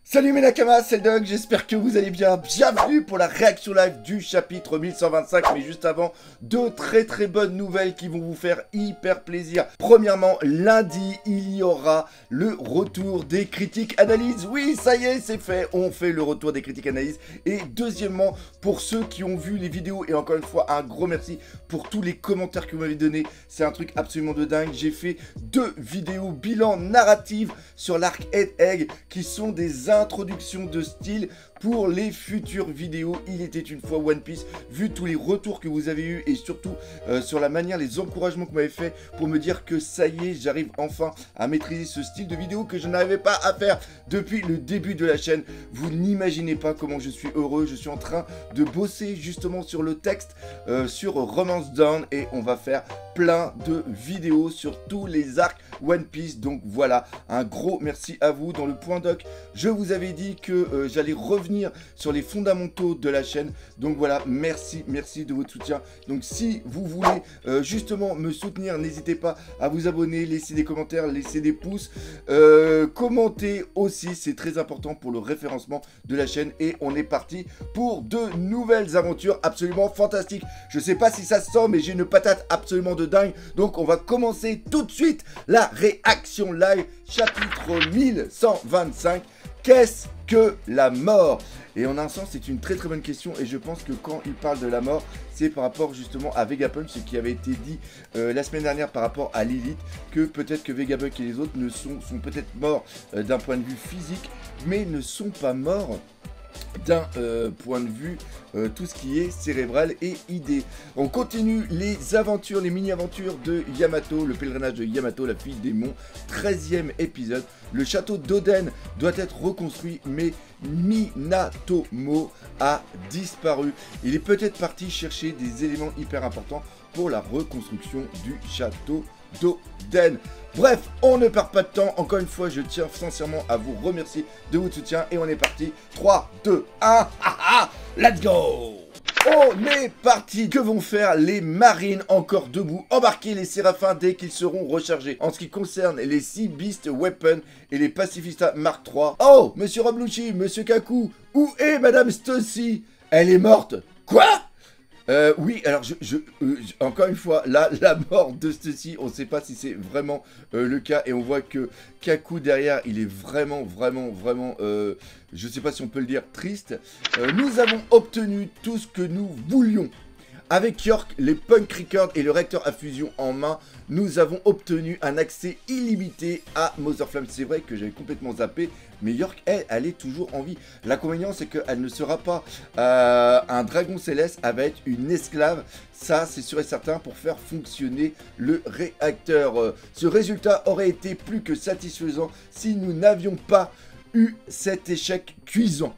Salut mes nakamas, c'est Doug, j'espère que vous allez bien. Bienvenue pour la réaction live du chapitre 1125. Mais juste avant, deux très bonnes nouvelles qui vont vous faire hyper plaisir. Premièrement, lundi, il y aura le retour des critiques analyses. Oui, ça y est, c'est fait, on fait le retour des critiques analyses. Et deuxièmement, pour ceux qui ont vu les vidéos, et encore une fois, un gros merci pour tous les commentaires que vous m'avez donnés. C'est un truc absolument de dingue. J'ai fait deux vidéos bilan narrative sur l'arc Head Egg qui sont des introduction de style pour les futures vidéos. Il était une fois One Piece. Vu tous les retours que vous avez eu et surtout sur la manière, les encouragements que vous m'avez fait pour me dire que ça y est, j'arrive enfin à maîtriser ce style de vidéo que je n'arrivais pas à faire depuis le début de la chaîne. Vous n'imaginez pas comment je suis heureux. Je suis en train de bosser justement sur le texte sur Romance Dawn et on va faire plein de vidéos sur tous les arcs One Piece. Donc voilà, un gros merci à vous. Dans le point doc, je vous avais dit que j'allais revenir sur les fondamentaux de la chaîne. Donc voilà, merci de votre soutien. Donc si vous voulez justement me soutenir, n'hésitez pas à vous abonner, laisser des commentaires, laisser des pouces, commenter aussi, c'est très important pour le référencement de la chaîne. Et on est parti pour de nouvelles aventures absolument fantastiques. Je sais pas si ça se sent, mais j'ai une patate absolument de dingue. Donc on va commencer tout de suite la réaction live chapitre 1125. Qu'est-ce que la mort? Et en un sens, c'est une très bonne question. Et je pense que quand il parle de la mort, c'est par rapport justement à Vegapunk, ce qui avait été dit la semaine dernière par rapport à Lilith, que peut-être que Vegapunk et les autres sont peut-être morts d'un point de vue physique, mais ne sont pas morts d'un point de vue tout ce qui est cérébral et idée. On continue les aventures, les mini-aventures de Yamato, le pèlerinage de Yamato, la fille démon, 13e épisode. Le château d'Oden doit être reconstruit, mais Minatomo a disparu. Il est peut-être parti chercher des éléments hyper importants pour la reconstruction du château d'Oden. Bref, on ne perd pas de temps. Encore une fois, je tiens sincèrement à vous remercier de votre soutien. Et on est parti. 3, 2, 1. Let's go! On est parti. Que vont faire les marines encore debout? Embarquer les séraphins dès qu'ils seront rechargés. En ce qui concerne les Sea Beast Weapon et les Pacifista Mark III. Oh, monsieur Roblucci, monsieur Kaku, où est madame Stussy? Elle est morte. Quoi? Oui, alors encore une fois, là, la mort de Stussy, on ne sait pas si c'est vraiment le cas. Et on voit que Kaku derrière, il est vraiment, je ne sais pas si on peut le dire, triste. Nous avons obtenu tout ce que nous voulions. Avec York, les Punk Records et le réacteur à fusion en main, nous avons obtenu un accès illimité à Mother Flame. C'est vrai que j'avais complètement zappé, mais York, elle est toujours en vie. L'inconvénient, c'est qu'elle ne sera pas un dragon céleste, elle va être une esclave. Ça, c'est sûr et certain pour faire fonctionner le réacteur. Ce résultat aurait été plus que satisfaisant si nous n'avions pas eu cet échec cuisant.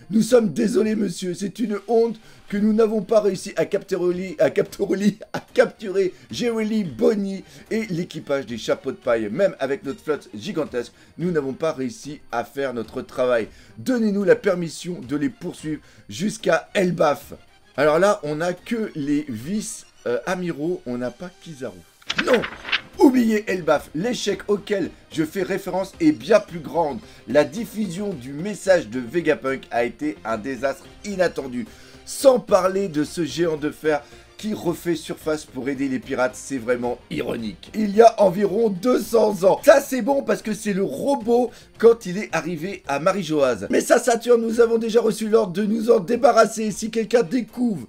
Nous sommes désolés, monsieur, c'est une honte que nous n'avons pas réussi à capturer Jerry Bonnie et l'équipage des chapeaux de paille. Même avec notre flotte gigantesque, nous n'avons pas réussi à faire notre travail. Donnez-nous la permission de les poursuivre jusqu'à Elbaf. Alors là, on n'a que les vice-amiraux, on n'a pas Kizaru. Non! Oubliez Elbaf, l'échec auquel je fais référence est bien plus grande. La diffusion du message de Vegapunk a été un désastre inattendu. Sans parler de ce géant de fer qui refait surface pour aider les pirates, c'est vraiment ironique. Il y a environ 200 ans. Ça c'est bon parce que c'est le robot quand il est arrivé à Marie-Joase. Mais ça Saturne, nous avons déjà reçu l'ordre de nous en débarrasser. Si quelqu'un découvre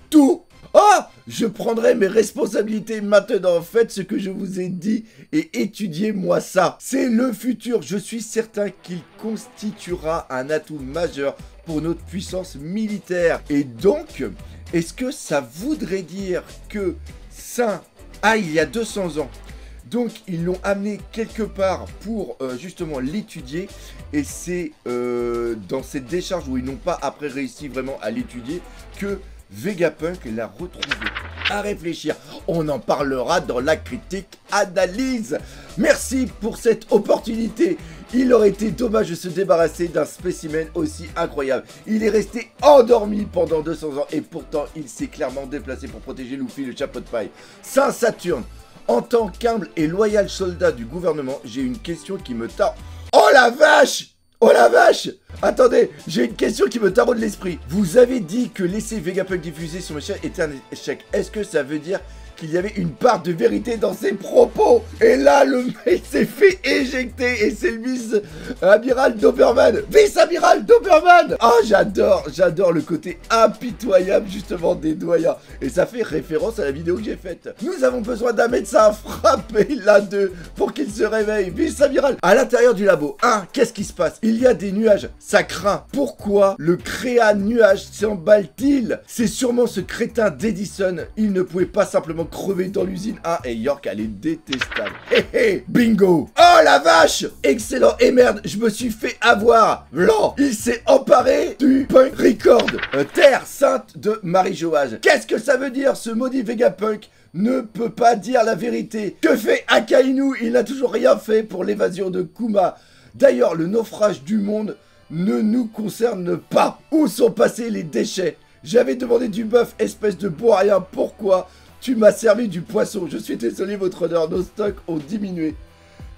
tout... Oh! Je prendrai mes responsabilités maintenant. Faites ce que je vous ai dit et étudiez-moi ça. C'est le futur. Je suis certain qu'il constituera un atout majeur pour notre puissance militaire. Et donc, est-ce que ça voudrait dire que ça... Ah, il y a 200 ans. Donc, ils l'ont amené quelque part pour justement l'étudier. Et c'est dans cette décharge où ils n'ont pas après réussi vraiment à l'étudier que... Vegapunk l'a retrouvé. À réfléchir, on en parlera dans la critique analyse. Merci pour cette opportunité. Il aurait été dommage de se débarrasser d'un spécimen aussi incroyable. Il est resté endormi pendant 200 ans et pourtant il s'est clairement déplacé pour protéger Luffy, le chapeau de paille. Saint Saturne, en tant qu'humble et loyal soldat du gouvernement, j'ai une question qui me tarde. Oh la vache! Oh la vache! Attendez, j'ai une question qui me taraude l'esprit. Vous avez dit que laisser Vegapunk diffuser sur ma chaîne était un échec. Est-ce que ça veut dire qu'il y avait une part de vérité dans ses propos? Et là, le mec s'est fait éjecter et c'est le vice-amiral Doberman. Vice-amiral Doberman. Ah, j'adore le côté impitoyable justement des doyens. Et ça fait référence à la vidéo que j'ai faite. Nous avons besoin d'un médecin à frapper l'A2 pour qu'il se réveille. Vice-amiral. À l'intérieur du labo, qu'est-ce qui se passe? Il y a des nuages. Ça craint. Pourquoi le créa nuage s'emballe-t-il? C'est sûrement ce crétin d'Edison. Il ne pouvait pas simplement crever dans l'usine. Et York, elle est détestable. Bingo. Oh la vache. Excellent. Et merde, je me suis fait avoir. Blanc, il s'est emparé du Punk Record. Terre sainte de Marie-Joage. Qu'est-ce que ça veut dire? Ce maudit Vegapunk ne peut pas dire la vérité. Que fait Akainu? Il n'a toujours rien fait pour l'évasion de Kuma. D'ailleurs, le naufrage du monde ne nous concerne pas. Où sont passés les déchets? J'avais demandé du bœuf, espèce de bon à rien. Pourquoi tu m'as servi du poisson? Je suis désolé, votre honneur, nos stocks ont diminué.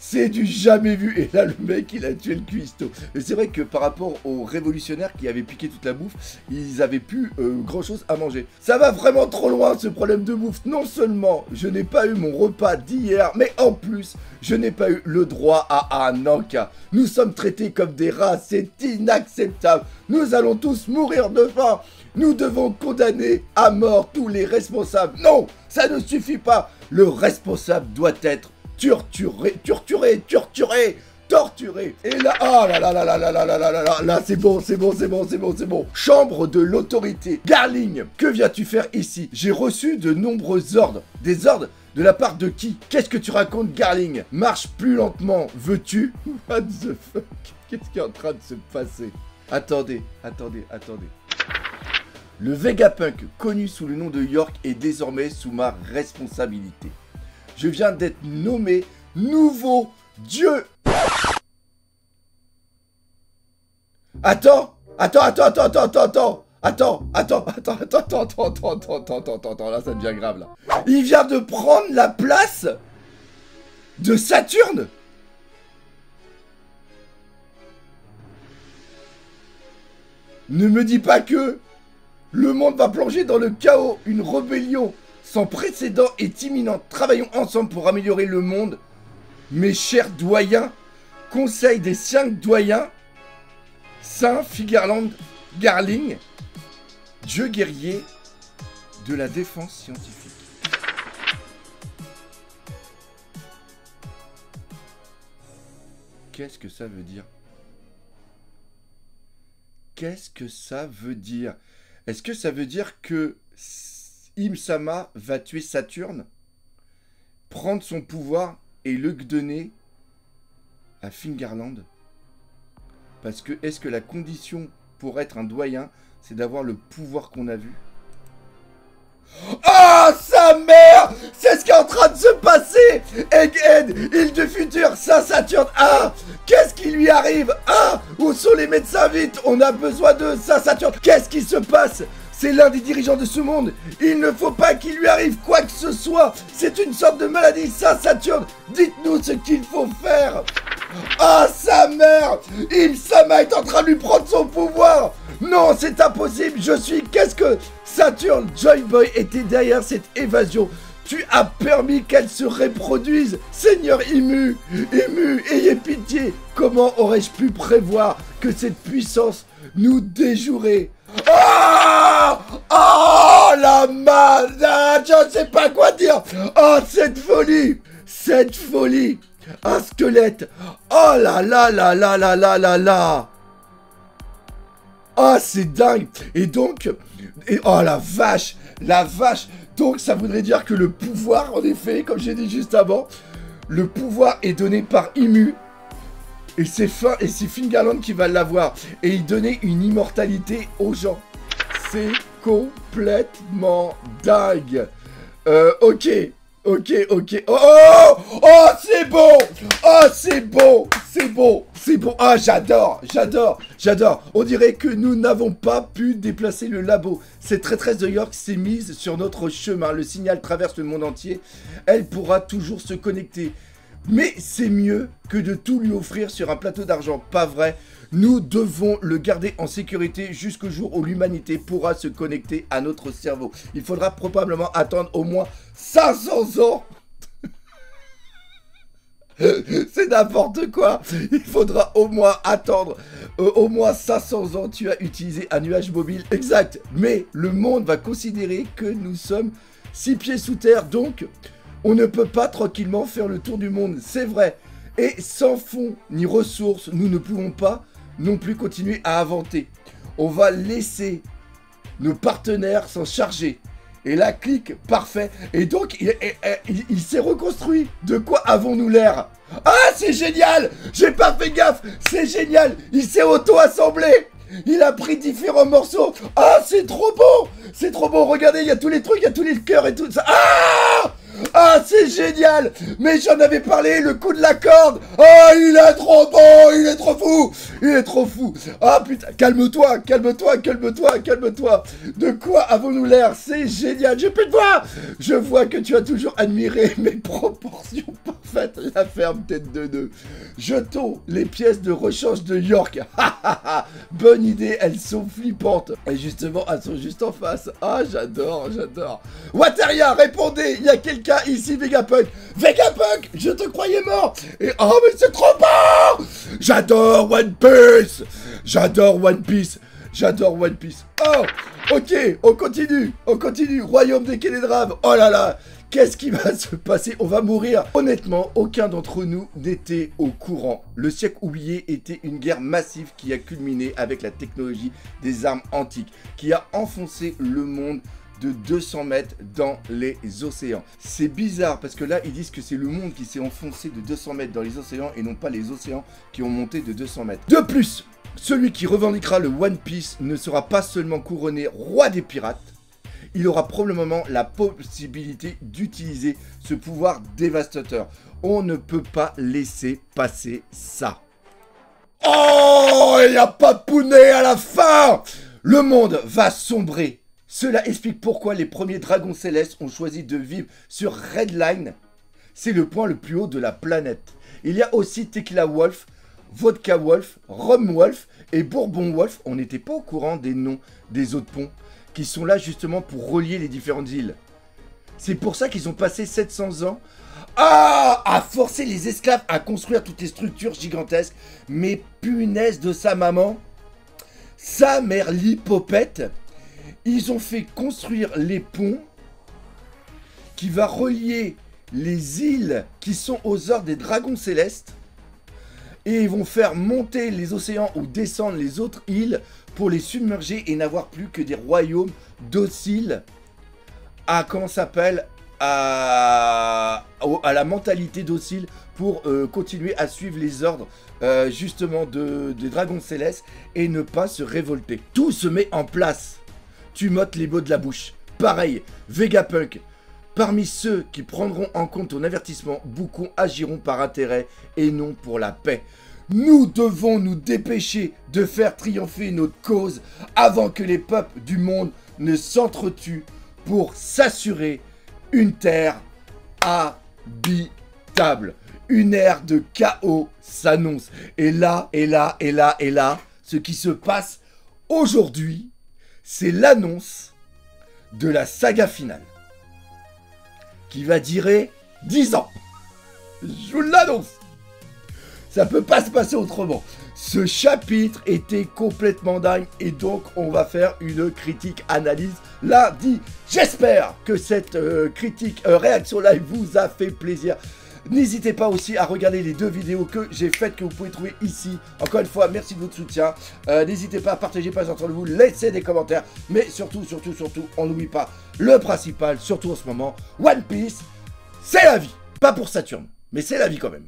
C'est du jamais vu. Et là, le mec, il a tué le cuistot. Et c'est vrai que par rapport aux révolutionnaires qui avaient piqué toute la bouffe, ils avaient plus grand chose à manger. Ça va vraiment trop loin, ce problème de bouffe. Non seulement je n'ai pas eu mon repas d'hier, mais en plus, je n'ai pas eu le droit à un encas. Nous sommes traités comme des rats. C'est inacceptable. Nous allons tous mourir de faim. Nous devons condamner à mort tous les responsables. Non, ça ne suffit pas. Le responsable doit être torturé. Et là, oh là là là là là là là là là là, là, c'est bon. Chambre de l'autorité. Garling, que viens-tu faire ici? J'ai reçu de nombreux ordres. Des ordres de la part de qui? Qu'est-ce que tu racontes, Garling? Marche plus lentement, veux-tu? What the fuck? Qu'est-ce qui est en train de se passer? Attendez. Le Vegapunk, connu sous le nom de York, est désormais sous ma responsabilité. Je viens d'être nommé nouveau dieu. Attends, là ça devient grave là. Il vient de prendre la place de Saturne. Ne me dis pas que le monde va plonger dans le chaos. Une rébellion sans précédent est imminente. Travaillons ensemble pour améliorer le monde. Mes chers doyens, conseil des 5 doyens, Saint Figarland Garling, dieu guerrier de la défense scientifique. Qu'est-ce que ça veut dire? Qu'est-ce que ça veut dire? Est-ce que ça veut dire que Im-sama va tuer Saturne, prendre son pouvoir et le donner à Fingerland? Parce que est-ce que la condition pour être un doyen, c'est d'avoir le pouvoir qu'on a vu? Oh, sa mère! C'est ce qui est en train de se passer! Egghead, île du futur, Saint-Saturne. Qu'est-ce qui lui arrive? Où sont les médecins? Vite, on a besoin de Saint-Saturne. Qu'est-ce qui se passe? C'est l'un des dirigeants de ce monde. Il ne faut pas qu'il lui arrive quoi que ce soit. C'est une sorte de maladie, Saint-Saturne. Dites-nous ce qu'il faut faire. Sa mère! Im-sama est en train de lui prendre son pouvoir. Non, c'est impossible. Qu'est-ce que... Saturne, Joy Boy était derrière cette évasion. Tu as permis qu'elle se reproduise. Seigneur Imu, ayez pitié. Comment aurais-je pu prévoir que cette puissance nous déjouerait? La malade, je ne sais pas quoi dire. Cette folie. Un squelette. Oh là là là là là là là là. C'est dingue. Et donc, oh la vache. Donc ça voudrait dire que le pouvoir, en effet, comme j'ai dit juste avant, le pouvoir est donné par Imu. Et c'est Fingerland qui va l'avoir. Et il donnait une immortalité aux gens. C'est complètement dingue. Ok. C'est bon. J'adore. On dirait que nous n'avons pas pu déplacer le labo. Cette traîtresse de York s'est mise sur notre chemin. Le signal traverse le monde entier. Elle pourra toujours se connecter. Mais c'est mieux que de tout lui offrir sur un plateau d'argent. Pas vrai? Nous devons le garder en sécurité jusqu'au jour où l'humanité pourra se connecter à notre cerveau. Il faudra probablement attendre au moins 500 ans. C'est n'importe quoi. Il faudra au moins attendre au moins 500 ans. Tu as utilisé un nuage mobile. Exact. Mais le monde va considérer que nous sommes 6 pieds sous terre. Donc, on ne peut pas tranquillement faire le tour du monde. C'est vrai. Et sans fonds ni ressources, nous ne pouvons pas non plus continuer à inventer. On va laisser nos partenaires s'en charger. Et là, clic, parfait. Et donc, il s'est reconstruit. De quoi avons-nous l'air? Ah, c'est génial! J'ai pas fait gaffe. C'est génial. Il s'est auto-assemblé. Il a pris différents morceaux. Ah, c'est trop beau. C'est trop beau. Regardez, il y a tous les trucs, il y a tous les cœurs et tout ça. Ah! Ah, c'est génial! Mais j'en avais parlé, le coup de la corde! Ah, il est trop beau! Il est trop fou! Il est trop fou! Ah, putain, calme-toi, calme-toi, calme-toi, calme-toi! De quoi avons-nous l'air? C'est génial! J'ai plus de voix! Je vois que tu as toujours admiré mes proportions parfaites. La ferme tête de nœud. Jetons les pièces de rechange de York. Bonne idée, elles sont flippantes. Et justement, elles sont juste en face. Ah, j'adore, j'adore. Wateria, répondez! Il y a quelqu'un ici, Vegapunk. Vegapunk, je te croyais mort. Et oh, mais c'est trop beau. J'adore One Piece. J'adore One Piece. J'adore One Piece. Oh, ok, on continue. On continue. Royaume des Kélédraves. Oh là là. Qu'est-ce qui va se passer? On va mourir. Honnêtement, aucun d'entre nous n'était au courant. Le siècle oublié était une guerre massive qui a culminé avec la technologie des armes antiques, qui a enfoncé le monde de 200 mètres dans les océans. C'est bizarre parce que là, ils disent que c'est le monde qui s'est enfoncé de 200 mètres dans les océans et non pas les océans qui ont monté de 200 mètres. De plus, celui qui revendiquera le One Piece ne sera pas seulement couronné roi des pirates, il aura probablement la possibilité d'utiliser ce pouvoir dévastateur. On ne peut pas laisser passer ça. Oh, il n'y a pas de pounet à la fin! Le monde va sombrer. Cela explique pourquoi les premiers dragons célestes ont choisi de vivre sur Redline. C'est le point le plus haut de la planète. Il y a aussi Tequila Wolf, Vodka Wolf, Rum Wolf et Bourbon Wolf. On n'était pas au courant des noms des autres ponts qui sont là justement pour relier les différentes îles. C'est pour ça qu'ils ont passé 700 ans à forcer les esclaves à construire toutes les structures gigantesques. Mais punaise de sa maman, sa mère l'hypopète. Ils ont fait construire les ponts qui va relier les îles qui sont aux ordres des dragons célestes et ils vont faire monter les océans ou descendre les autres îles pour les submerger et n'avoir plus que des royaumes dociles à, comment ça s'appelle, à la mentalité docile pour continuer à suivre les ordres justement des dragons célestes et ne pas se révolter. Tout se met en place. Tu m'ôtes les mots de la bouche. Pareil, Vegapunk. Parmi ceux qui prendront en compte ton avertissement, beaucoup agiront par intérêt et non pour la paix. Nous devons nous dépêcher de faire triompher notre cause avant que les peuples du monde ne s'entretuent pour s'assurer une terre habitable. Une ère de chaos s'annonce. Et là, ce qui se passe aujourd'hui, c'est l'annonce de la saga finale. Qui va durer 10 ans. Je vous l'annonce. Ça peut pas se passer autrement. Ce chapitre était complètement dingue et donc on va faire une critique analyse lundi. J'espère que cette critique réaction live vous a fait plaisir. N'hésitez pas aussi à regarder les 2 vidéos que j'ai faites, que vous pouvez trouver ici. Encore une fois, merci de votre soutien. N'hésitez pas à partager, pas entre vous, laissez des commentaires. Mais surtout, on n'oublie pas le principal, surtout en ce moment. One Piece, c'est la vie. Pas pour Saturne, mais c'est la vie quand même.